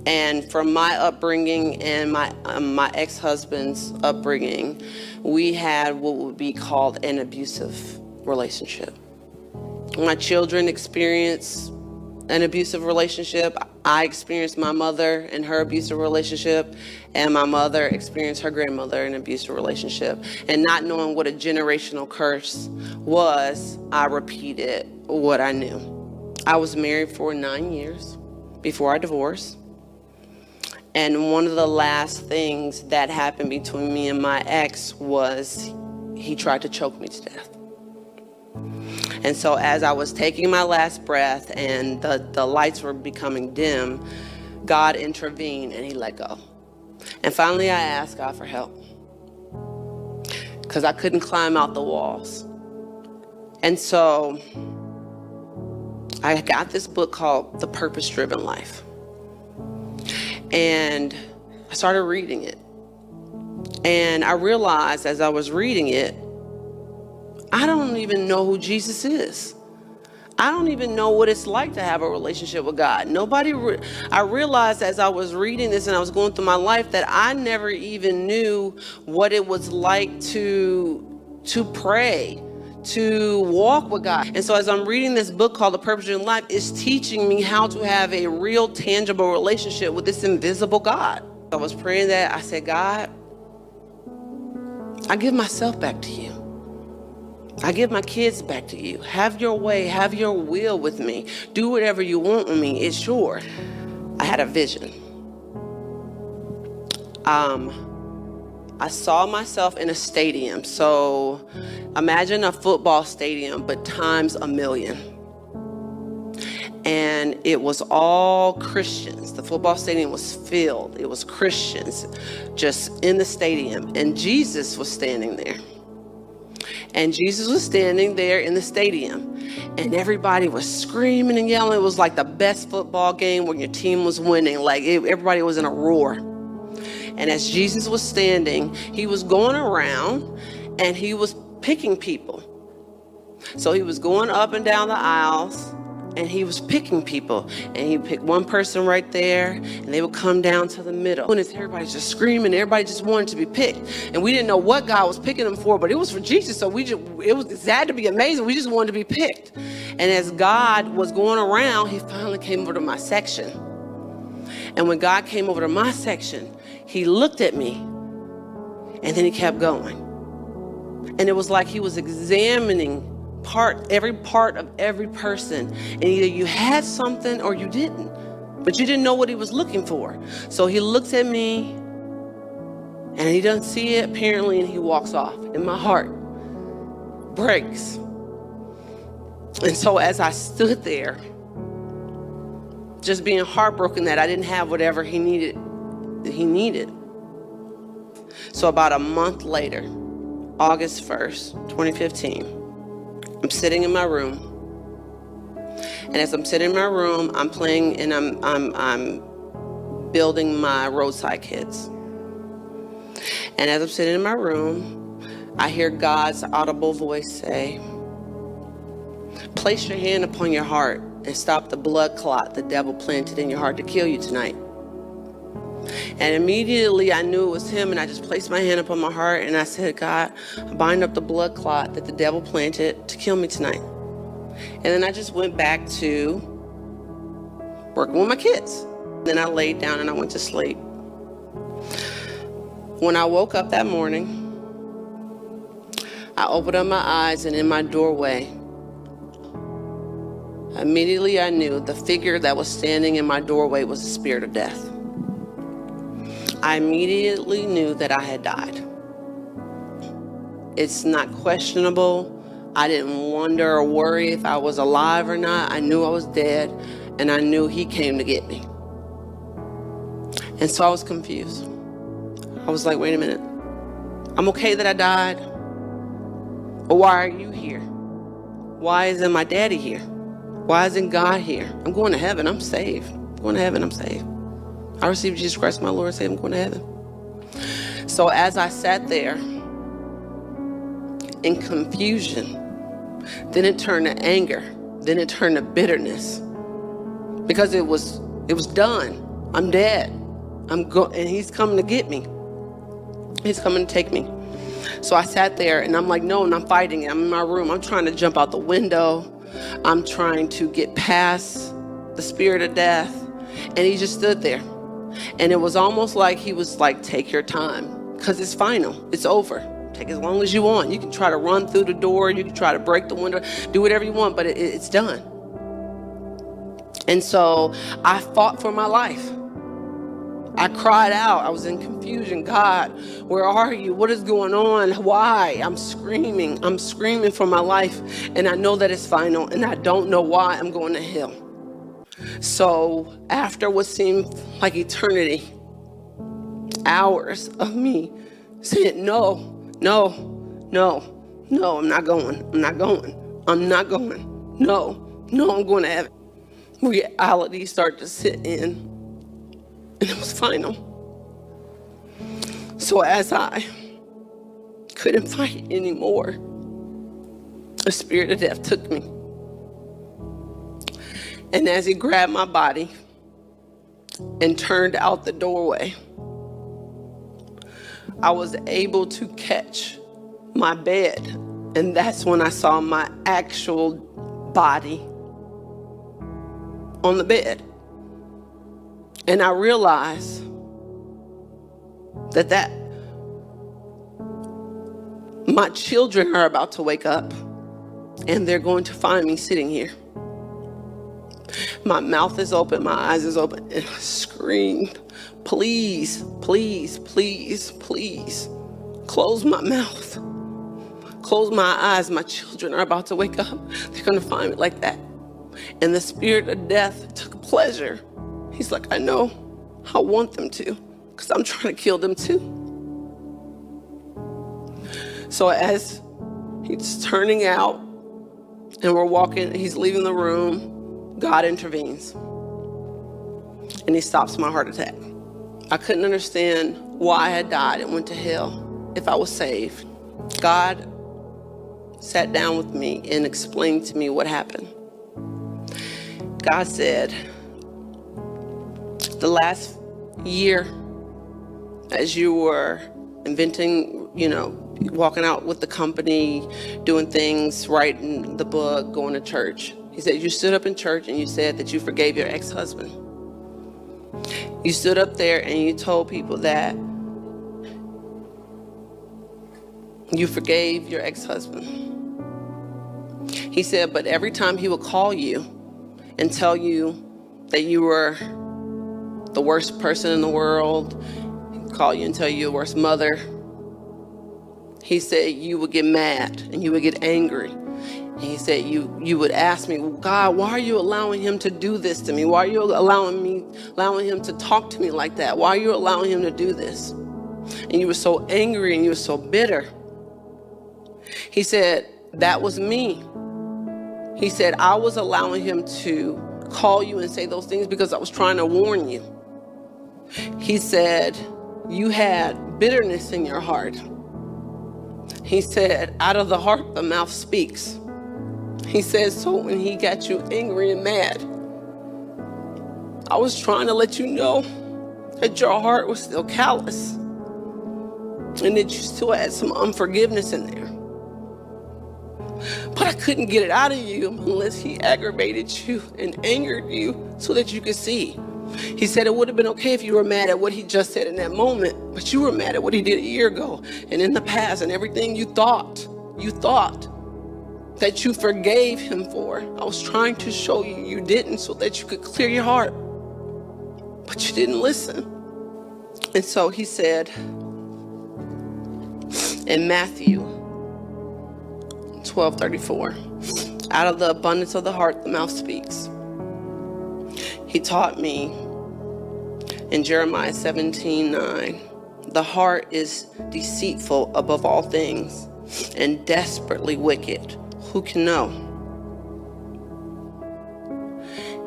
And from my upbringing and my ex-husband's upbringing, we had what would be called an abusive relationship. My children experienced an abusive relationship. I experienced my mother and her abusive relationship, and my mother experienced her grandmother in an abusive relationship. And not knowing what a generational curse was, I repeated what I knew. I was married for 9 years before I divorced. And one of the last things that happened between me and my ex was he tried to choke me to death. And so as I was taking my last breath and the lights were becoming dim, God intervened and he let go. And finally I asked God for help because I couldn't climb out the walls. And so I got this book called The Purpose-Driven Life. And I started reading it. And I realized as I was reading it, I don't even know who Jesus is. I don't even know what it's like to have a relationship with God. I realized as I was reading this and I was going through my life that I never even knew what it was like to pray, to walk with God. And so as I'm reading this book called The Purpose-Driven Life, it's teaching me how to have a real tangible relationship with this invisible God. I was praying that. I said, God, I give myself back to you. I give my kids back to you. Have your way, have your will with me. Do whatever you want with me. It's yours. I had a vision. I saw myself in a stadium. So imagine a football stadium, but times a million. And it was all Christians. The football stadium was filled. It was Christians just in the stadium. And Jesus was standing there. And Jesus was standing there in the stadium. And everybody was screaming and yelling. It was like the best football game when your team was winning. Like everybody was in a roar. And as Jesus was standing, he was going around and he was picking people. So he was going up and down the aisles and he was picking people. And he picked one person right there and they would come down to the middle. And everybody's just screaming. Everybody just wanted to be picked. And we didn't know what God was picking them for, but it was for Jesus. So it had to be amazing. We just wanted to be picked. And as God was going around, he finally came over to my section. And when God came over to my section, he looked at me and then he kept going. And it was like he was examining every part of every person. And either you had something or you didn't, but you didn't know what he was looking for. So he looks at me and he doesn't see it apparently, and he walks off. And my heart breaks. And so as I stood there, just being heartbroken that I didn't have whatever he needed. So about a month later, August 1st, 2015, I'm sitting in my room. And as I'm sitting in my room, I'm playing and I'm building my roadside kids. And as I'm sitting in my room, I hear God's audible voice say, place your hand upon your heart and stop the blood clot the devil planted in your heart to kill you tonight. And immediately I knew it was him, and I just placed my hand upon my heart and I said, God, I bind up the blood clot that the devil planted to kill me tonight. And then I just went back to working with my kids. Then I laid down and I went to sleep. When I woke up that morning, I opened up my eyes, and in my doorway, immediately I knew the figure that was standing in my doorway was the spirit of death. I immediately knew that I had died. It's not questionable. I didn't wonder or worry if I was alive or not. I knew I was dead, and I knew he came to get me. And so I was confused. I was like, wait a minute. I'm okay that I died. But why are you here? Why isn't my daddy here? Why isn't God here? I'm going to heaven. I'm saved. I'm going to heaven. I'm saved. I received Jesus Christ, my Lord, and Savior. I'm going to heaven. So as I sat there in confusion, then it turned to anger. Then it turned to bitterness. Because it was done. I'm dead. And he's coming to get me. He's coming to take me. So I sat there and I'm like, no, and I'm fighting it. I'm in my room. I'm trying to jump out the window. I'm trying to get past the spirit of death. And he just stood there. And it was almost like he was like, take your time, because it's final. It's over. Take as long as you want. You can try to run through the door. You can try to break the window. Do whatever you want, but it's done. And so I fought for my life. I cried out. I was in confusion. God, where are you? What is going on? Why? I'm screaming for my life. And I know that it's final. And I don't know why I'm going to hell. So after what seemed like eternity, hours of me saying, no, I'm not going. No, I'm going to heaven. Reality started to sit in. And it was final. So as I couldn't fight anymore, the spirit of death took me. And as he grabbed my body and turned out the doorway, I was able to catch my bed. And that's when I saw my actual body on the bed. And I realized that my children are about to wake up and they're going to find me sitting here. My mouth is open, my eyes is open, and I screamed, please, please, please, please, close my mouth, close my eyes. My children are about to wake up. They're going to find me like that. And the spirit of death took pleasure. He's like, I know, I want them to, because I'm trying to kill them too. So as he's turning out and we're walking, he's leaving the room, God intervenes. And he stops my heart attack. I couldn't understand why I had died and went to hell if I was saved. God sat down with me and explained to me what happened. God said, the last year, as you were inventing, walking out with the company, doing things, writing the book, going to church, he said, you stood up in church and you said that you forgave your ex-husband. You stood up there and you told people that you forgave your ex-husband. He said, but every time he would call you and tell you that you were the worst person in the world, he'd call you and tell you you're the worst mother, he said you would get mad and you would get angry. And he said you would ask me, God, why are you allowing him to do this to me? Why are you allowing him to talk to me like that? Why are you allowing him to do this? And you were so angry and you were so bitter. He said, that was me. He said, I was allowing him to call you and say those things because I was trying to warn you. He said, you had bitterness in your heart. He said, out of the heart, the mouth speaks. He said, so when he got you angry and mad, I was trying to let you know that your heart was still callous and that you still had some unforgiveness in there. But I couldn't get it out of you unless he aggravated you and angered you so that you could see. He said it would have been okay if you were mad at what he just said in that moment, but you were mad at what he did a year ago and in the past and everything you thought that you forgave him for. I was trying to show you you didn't so that you could clear your heart, but you didn't listen. And so he said in Matthew 12:34, out of the abundance of the heart, the mouth speaks. He taught me in Jeremiah 17:9, the heart is deceitful above all things and desperately wicked. Who can know?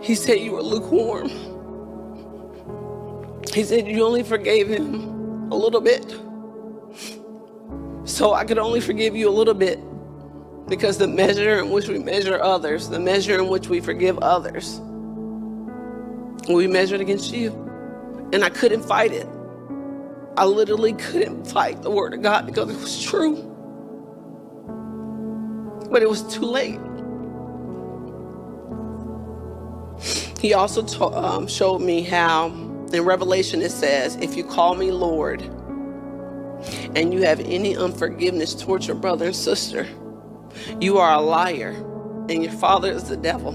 He said you were lukewarm. He said you only forgave him a little bit. So I could only forgive you a little bit because the measure in which we measure others, the measure in which we forgive others, we measured against you. And I couldn't fight it. I literally couldn't fight the word of God because it was true. But it was too late. He also showed me how in Revelation it says, if you call me Lord and you have any unforgiveness towards your brother and sister, you are a liar and your father is the devil.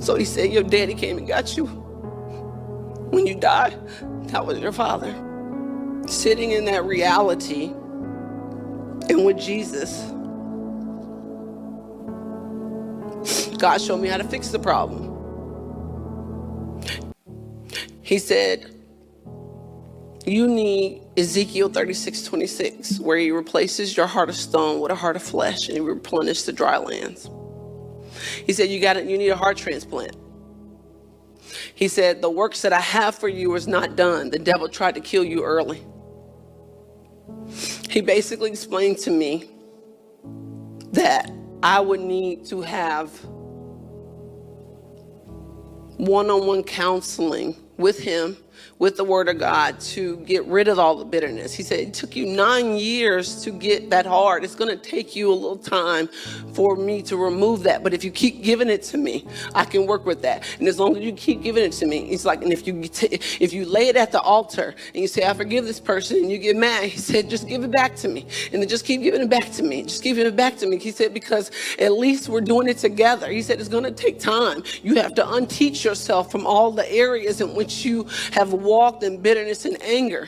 So he said, your daddy came and got you. When you died, that was your father. Sitting in that reality and with Jesus, God showed me how to fix the problem. He said, you need Ezekiel 36:26, where he replaces your heart of stone with a heart of flesh and he replenishes the dry lands. He said, you need a heart transplant. He said, the works that I have for you is not done. The devil tried to kill you early. He basically explained to me that I would need to have one-on-one counseling with him, with the word of God, to get rid of all the bitterness. He said, it took you 9 years to get that hard. It's going to take you a little time for me to remove that. But if you keep giving it to me, I can work with that. And as long as you keep giving it to me, it's like, and if you lay it at the altar and you say, I forgive this person, and you get mad, he said, just give it back to me. And then just keep giving it back to me. Just give it back to me. He said, because at least we're doing it together. He said, it's going to take time. You have to unteach yourself from all the areas in which you have walked in bitterness and anger.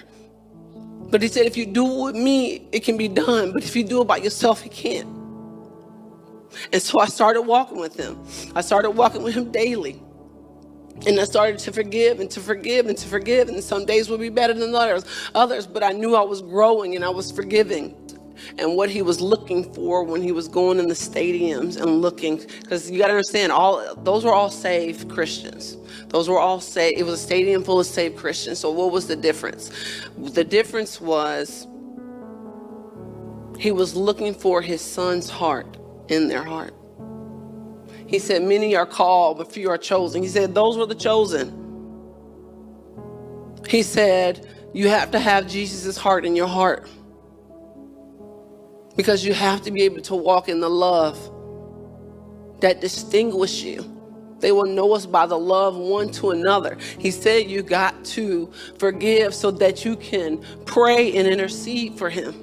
But he said, if you do it with me, it can be done. But if you do it by yourself, it can't. And so I started walking with him. I started walking with him daily. And I started to forgive and to forgive and to forgive. And some days would be better than others. But I knew I was growing and I was forgiving. And what he was looking for when he was going in the stadiums and looking, because you got to understand, those were all saved Christians. Those were all saved. It was a stadium full of saved Christians. So what was the difference? The difference was he was looking for his son's heart in their heart. He said, many are called, but few are chosen. He said, those were the chosen. He said, you have to have Jesus' heart in your heart. Because you have to be able to walk in the love that distinguishes you. They will know us by the love one to another. He said you got to forgive so that you can pray and intercede for him.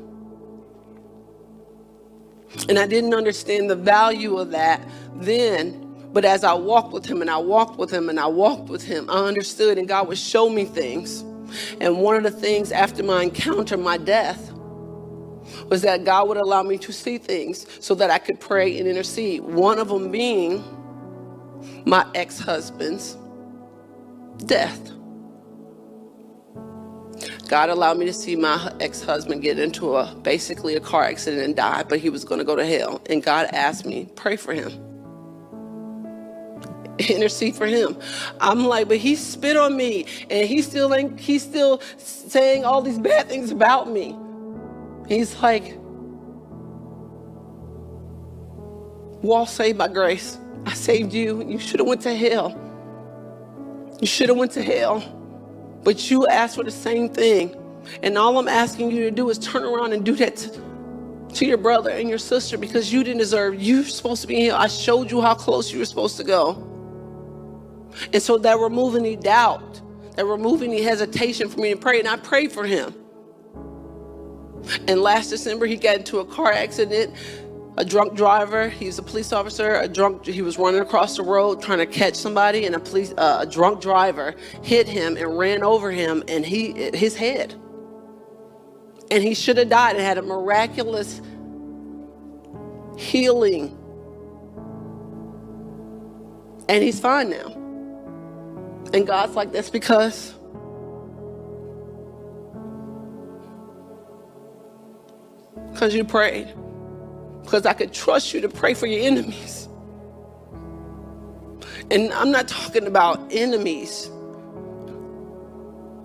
And I didn't understand the value of that then. But as I walked with him and I walked with him and I walked with him, I understood, and God would show me things. And one of the things after my encounter, my death, was that God would allow me to see things so that I could pray and intercede. One of them being my ex-husband's death. God allowed me to see my ex-husband get into basically a car accident and die, but he was going to go to hell. And God asked me, pray for him. Intercede for him. I'm like, but he spit on me and he's still saying all these bad things about me. He's like, we're all saved by grace. I saved you. You should have went to hell. You should have went to hell. But you asked for the same thing. And all I'm asking you to do is turn around and do that to your brother and your sister, because you didn't deserve. You're supposed to be in hell. I showed you how close you were supposed to go. And so that removed any doubt, that removed any hesitation for me to pray. And I prayed for him. And last December, he got into a car accident. A drunk driver, he's a police officer, he was running across the road trying to catch somebody, and a drunk driver hit him and ran over him and his head. And he should have died and had a miraculous healing. And he's fine now. And God's like, that's because you prayed. Because I could trust you to pray for your enemies. And I'm not talking about enemies.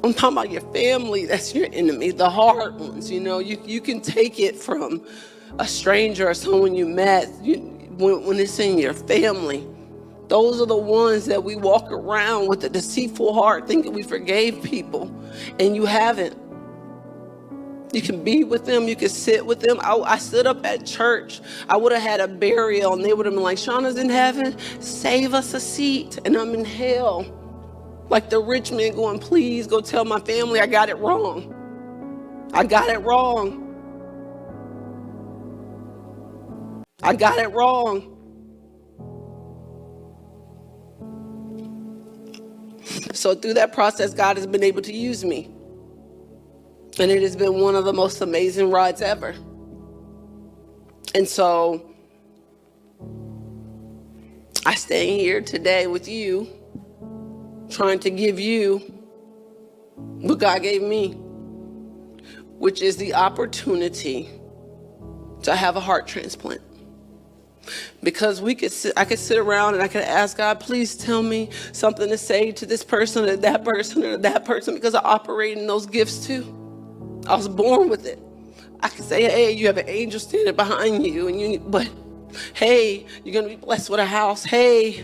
I'm talking about your family. That's your enemy, the hard ones. You know, you can take it from a stranger or someone you met. When it's in your family, Those are the ones that we walk around with a deceitful heart thinking we forgave people, and you haven't. You can be with them. You can sit with them. I stood up at church. I would have had a burial, and they would have been like, Shauna's in heaven. Save us a seat. And I'm in hell. Like the rich man going, please go tell my family I got it wrong. I got it wrong. I got it wrong. So through that process, God has been able to use me. And it has been one of the most amazing rides ever. And so I stand here today with you, trying to give you what God gave me, which is the opportunity to have a heart transplant. Because I could sit around and I could ask God, please tell me something to say to this person or that person, because I operate in those gifts too. I was born with it. I could say, hey, you have an angel standing behind you, but hey, you're going to be blessed with a house. Hey,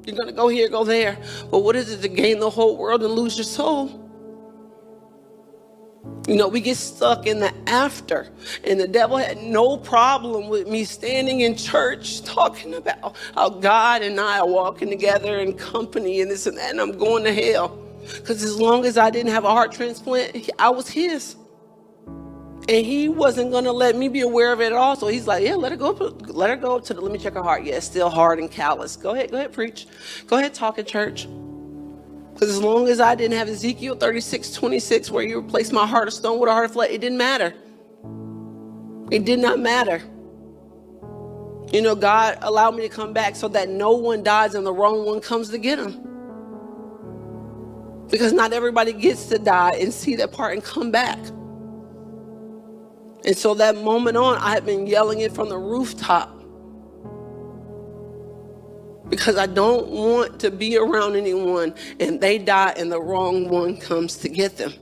you're going to go here, go there. But what is it to gain the whole world and lose your soul? We get stuck in the after. And the devil had no problem with me standing in church talking about how God and I are walking together in company and this and that, and I'm going to hell. Because as long as I didn't have a heart transplant, I was his. And he wasn't going to let me be aware of it at all. So he's like, yeah, let her go let me check her heart. Yeah, it's still hard and callous. Go ahead, preach. Go ahead, talk in church. Because as long as I didn't have Ezekiel 36:26, where you replaced my heart of stone with a heart of flesh, it didn't matter. It did not matter. God allowed me to come back so that no one dies and the wrong one comes to get him. Because not everybody gets to die and see that part and come back. And so that moment on, I had been yelling it from the rooftop. Because I don't want to be around anyone and they die and the wrong one comes to get them.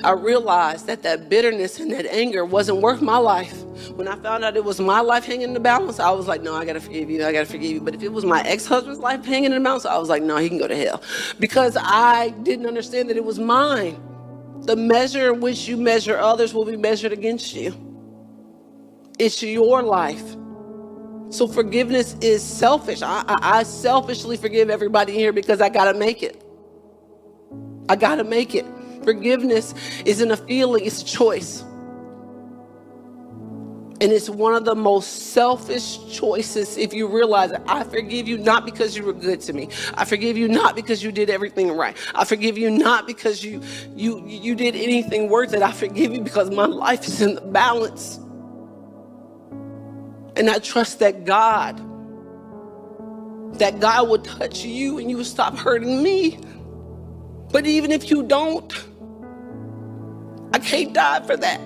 I realized that bitterness and that anger wasn't worth my life. When I found out it was my life hanging in the balance, I was like, no, I got to forgive you. But if it was my ex-husband's life hanging in the balance, I was like, no, he can go to hell. Because I didn't understand that it was mine. The measure in which you measure others will be measured against you. It's your life. So forgiveness is selfish. I selfishly forgive everybody here because I got to make it. I got to make it. Forgiveness isn't a feeling, it's a choice. And it's one of the most selfish choices if you realize that I forgive you not because you were good to me. I forgive you not because you did everything right. I forgive you not because you did anything worth it. I forgive you because my life is in the balance. And I trust that God will touch you and you will stop hurting me. But even if you don't, I can't die for that.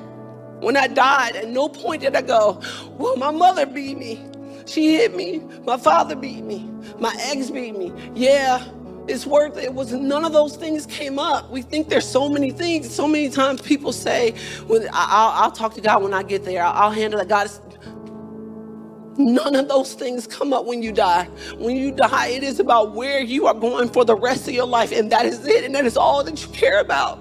When I died, at no point did I go, well, my mother beat me. She hit me. My father beat me. My ex beat me. Yeah, it's worth it. None of those things came up. We think there's so many things. So many times people say, I'll talk to God when I get there. I'll handle it. None of those things come up when you die. When you die, it is about where you are going for the rest of your life. And that is it. And that is all that you care about.